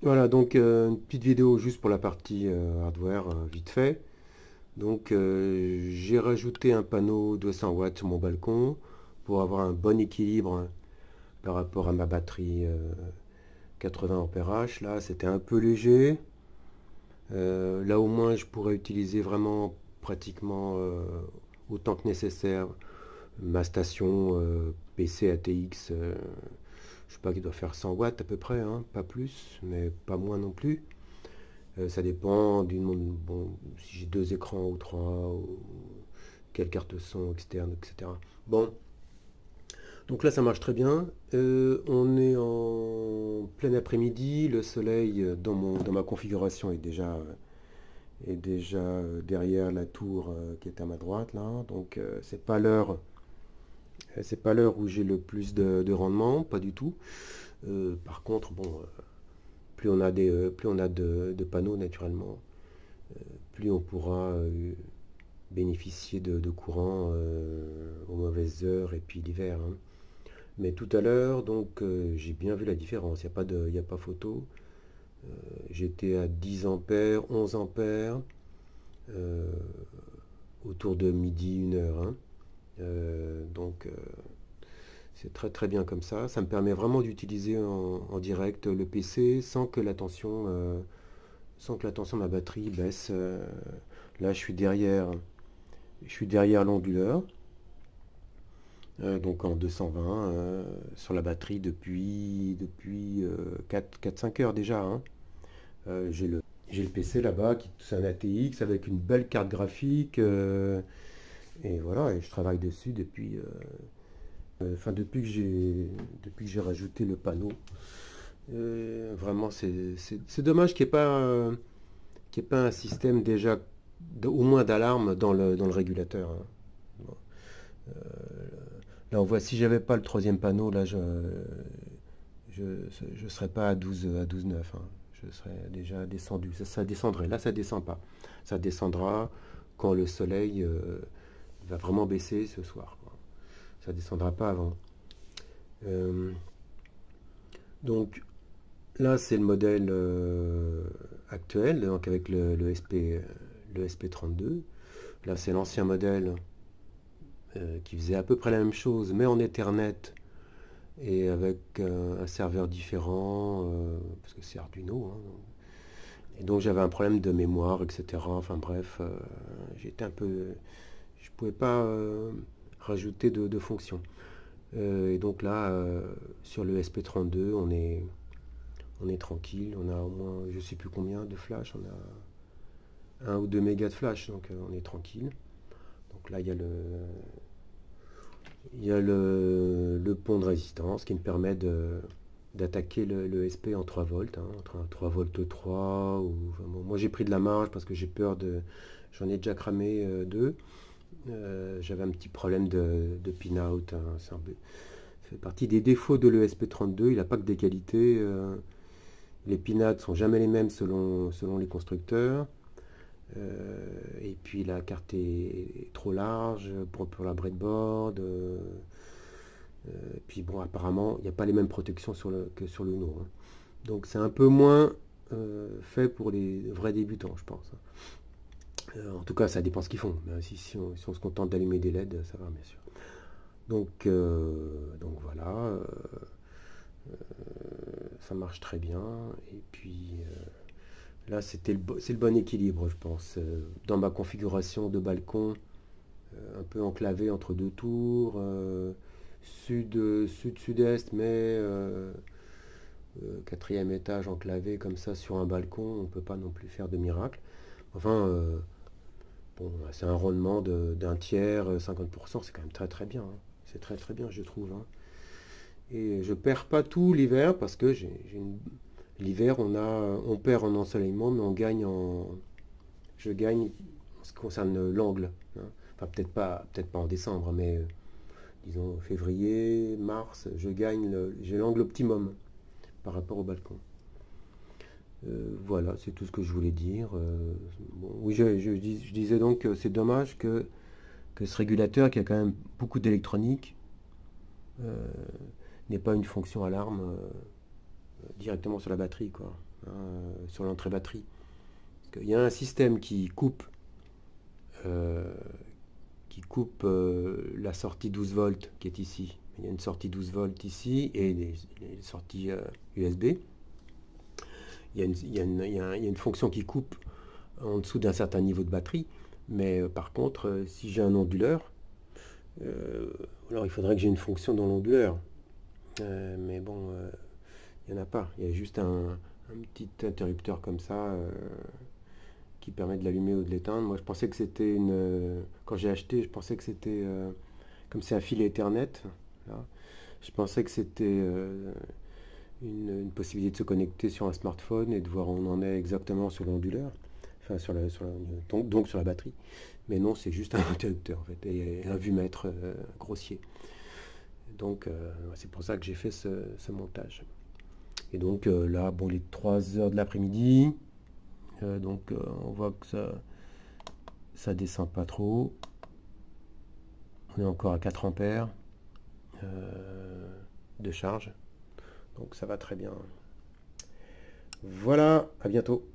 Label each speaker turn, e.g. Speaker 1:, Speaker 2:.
Speaker 1: Voilà, donc une petite vidéo juste pour la partie hardware, vite fait. Donc j'ai rajouté un panneau 200 watts sur mon balcon pour avoir un bon équilibre, hein, par rapport à ma batterie 80 ampères. Là, c'était un peu léger. Là, au moins, je pourrais utiliser vraiment pratiquement autant que nécessaire ma station PC ATX. Je sais pas, qui doit faire 100 watts à peu près, hein, pas plus, mais pas moins non plus. Ça dépend bon, si j'ai deux écrans ou trois, ou quelle carte son externe, etc. Bon, donc là ça marche très bien. On est en plein après-midi, le soleil dans ma configuration est déjà derrière la tour qui est à ma droite là. Donc c'est pas l'heure où j'ai le plus de rendement, pas du tout. Par contre, bon, plus on a de panneaux naturellement, plus on pourra bénéficier de courant aux mauvaises heures et puis l'hiver, hein. Mais tout à l'heure, donc j'ai bien vu la différence, il y a pas photo. J'étais à 10 ampères, 11 ampères, euh, autour de midi, 1 heure, hein. Donc c'est très très bien comme ça. Ça me permet vraiment d'utiliser en direct le PC sans que la tension de ma batterie baisse. Là, je suis derrière l'onduleur, donc en 220 sur la batterie depuis 4-5 heures déjà, hein. J'ai le PC là-bas, c'est un ATX avec une belle carte graphique, et voilà, et je travaille dessus depuis que j'ai rajouté le panneau. Vraiment, c'est dommage qu'il n'y ait pas un système déjà, au moins d'alarme dans le régulateur, hein. Bon. Là, on voit, si j'avais pas le troisième panneau, là, je serais pas à 12,9, hein. Je serais déjà descendu. Ça descendrait. Là, ça descend pas. Ça descendra quand le soleil va vraiment baisser ce soir, quoi. Ça descendra pas avant. Euh, donc là, c'est le modèle actuel, donc avec le SP32. Là, c'est l'ancien modèle qui faisait à peu près la même chose, mais en Ethernet et avec un serveur différent, parce que c'est Arduino, hein. Et donc j'avais un problème de mémoire, etc. Enfin bref, j'étais un peu, je pouvais pas rajouter de fonctions. Et donc là, sur le SP32, on est tranquille. On a au moins, je sais plus combien de flash. On a 1 ou 2 mégas de flash, donc on est tranquille. Donc là, il y a le pont de résistance qui me permet d'attaquer le SP en 3 volts, hein, entre un 3 volts 3 ou enfin, bon, moi j'ai pris de la marge parce que j'ai peur j'en ai déjà cramé deux. J'avais un petit problème de pin-out, hein. Ça fait partie des défauts de l'ESP32. Il n'a pas que des qualités. Les pin-outs sont jamais les mêmes selon les constructeurs. Et puis la carte est trop large pour la breadboard. Et puis bon, apparemment, il n'y a pas les mêmes protections que sur le Uno, hein. Donc c'est un peu moins fait pour les vrais débutants, je pense, hein. En tout cas, ça dépend ce qu'ils font. Mais si on se contente d'allumer des LED, ça va, bien sûr. Donc voilà, ça marche très bien. Et puis là, c'est le bon équilibre, je pense. Dans ma configuration de balcon, un peu enclavé entre deux tours, sud-est, mais quatrième étage enclavé comme ça sur un balcon, on ne peut pas non plus faire de miracle. Enfin, bon, c'est un rendement d'un tiers, 50%, c'est quand même très très bien, hein. C'est très très bien, je trouve, hein. Et je perds pas tout l'hiver parce que l'hiver, on perd en ensoleillement, mais je gagne en ce qui concerne l'angle, hein. Enfin, peut-être pas en décembre, mais disons février, mars, j'ai l'angle optimum par rapport au balcon. Voilà, c'est tout ce que je voulais dire. Bon, oui, je disais donc que c'est dommage que ce régulateur, qui a quand même beaucoup d'électronique, n'ait pas une fonction alarme directement sur la batterie, quoi. sur l'entrée batterie. Il y a un système qui coupe la sortie 12 volts qui est ici. Il y a une sortie 12 volts ici et les sorties USB. Il y a une fonction qui coupe en dessous d'un certain niveau de batterie, mais par contre, si j'ai un onduleur, alors il faudrait que j'ai une fonction dans l'onduleur. Mais bon, il n'y en a pas. Il y a juste un petit interrupteur comme ça qui permet de l'allumer ou de l'éteindre. Moi, je pensais que c'était quand j'ai acheté, je pensais que c'était... comme c'est un fil Ethernet, là, je pensais que c'était une possibilité de se connecter sur un smartphone et de voir où on en est exactement sur l'onduleur. Enfin, donc sur la batterie. Mais non, c'est juste un interrupteur, en fait, et un vumètre grossier. Donc, c'est pour ça que j'ai fait ce montage. Et donc, là, bon, les 3 heures de l'après-midi... donc on voit que ça descend pas trop. On est encore à 4 ampères de charge. Donc ça va très bien. Voilà, à bientôt.